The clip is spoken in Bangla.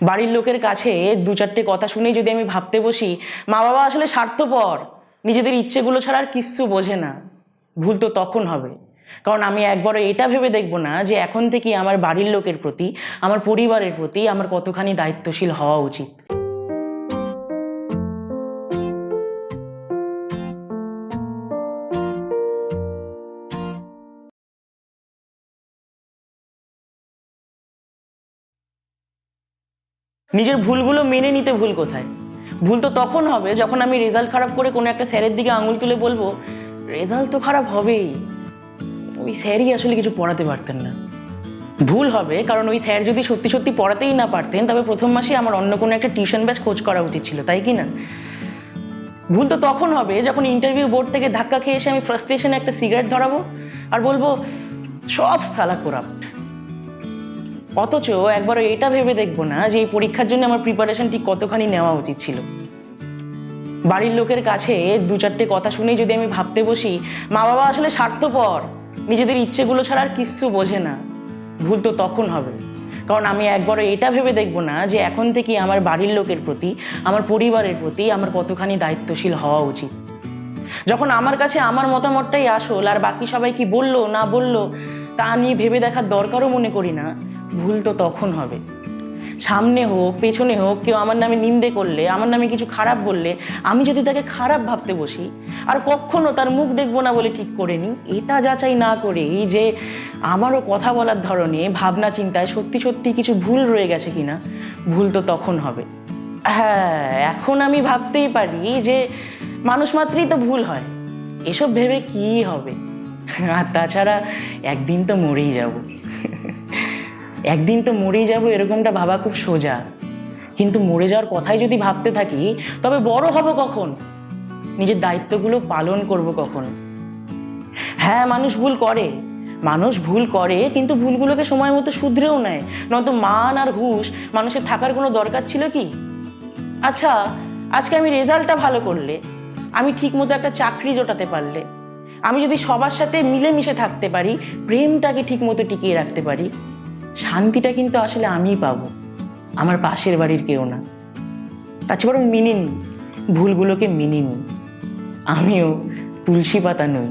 বাড়ির লোকের কাছে দু চারটে কথা শুনেই যদি আমি ভাবতে বসি মা বাবা আসলে স্বার্থপর, নিজেদের ইচ্ছেগুলো ছাড়া আর কিচ্ছু বোঝে না, ভুল তো তখন হবে। কারণ আমি একবারও এটা ভেবে দেখবো না যে এখন থেকে আমার বাড়ির লোকের প্রতি, আমার পরিবারের প্রতি আমার কতখানি দায়িত্বশীল হওয়া উচিত। নিজের ভুলগুলো মেনে নিতে ভুল কোথায়? ভুল তো তখন হবে যখন আমি রেজাল্ট খারাপ করে কোনো একটা স্যারের দিকে আঙুল তুলে বলবো রেজাল্ট তো খারাপ হবেই, ওই স্যারই আসলে কিছু পড়াতে পারতেন না। ভুল হবে কারণ ওই স্যার যদি সত্যি সত্যি পড়াতেই না পারতেন তবে প্রথম মাসে আমার অন্য কোনো একটা টিউশন ব্যাচ খোঁজ করা উচিত ছিল, তাই কি না? ভুল তো তখন হবে যখন ইন্টারভিউ বোর্ড থেকে ধাক্কা খেয়ে এসে আমি ফ্রাস্ট্রেশনে একটা সিগারেট ধরাবো আর বলবো সব সালা করাপ্ট। অথচ একবারও এটা ভেবে দেখবো না যে এই পরীক্ষার জন্য আমার প্রিপারেশন ঠিক কতখানি নেওয়া উচিত ছিল। বাড়ির লোকের কাছে দু চারটে কথা শুনেই যদি আমি ভাবতে বসি মা বাবা আসলে স্বার্থপর, নিজেদের ইচ্ছেগুলো ছাড়া আর কিচ্ছু বোঝে না, ভুল তো তখন হবে। কারণ আমি একবারও এটা ভেবে দেখবো না যে এখন থেকে আমার বাড়ির লোকের প্রতি, আমার পরিবারের প্রতি আমার কতখানি দায়িত্বশীল হওয়া উচিত। যখন আমার কাছে আমার মতামতটাই আসল আর বাকি সবাই কি বললো না বললো তা নিয়ে ভেবে দেখার দরকারও মনে করি না, ভুল তো তখন হবে। সামনে হোক পেছনে হোক কেউ আমার নামে নিন্দে করলে, আমার নামে কিছু খারাপ বললে আমি যদি তাকে খারাপ ভাবতে বসি আর কখনো তার মুখ দেখবো না বলে ঠিক করে নিই, এটা যাচাই না করেই যে আমারও কথা বলার ধরনে ভাবনা চিন্তায় সত্যি সত্যি কিছু ভুল রয়ে গেছে কিনা, ভুল তো তখন হবে। হ্যাঁ, এখন আমি ভাবতেই পারি যে মানুষ মাত্রই তো ভুল হয়, এসব ভেবে কি হবে? আর তাছাড়া একদিন তো মরেই যাব। একদিন তো মরেই যাব এরকমটা ভাবা খুব সোজা, কিন্তু মরে যাওয়ার কথাই যদি ভাবতে থাকি তবে বড় হব কখন, নিজের দায়িত্বগুলো পালন করব কখন? হ্যাঁ, মানুষ ভুল করে কিন্তু ভুলগুলোকে সময় মতো শুধরেও নেয়, নয়তো মান আর হুঁশ মানুষের থাকার কোনো দরকার ছিল কি? আচ্ছা, আজকে আমি রেজাল্টটা ভালো করলে, আমি ঠিক মতো একটা চাকরি জোটাতে পারলে, আমি যদি সবার সাথে মিলেমিশে থাকতে পারি, প্রেমটাকে ঠিক মতো টিকিয়ে রাখতে পারি, শান্তিটা কিন্তু আসলে আমিই পাবো, আমার পাশের বাড়ির কেউ না। তার চেয়ে বরং মেনে নিই, ভুলগুলোকে মেনে নিই, আমিও তুলসী পাতা নই।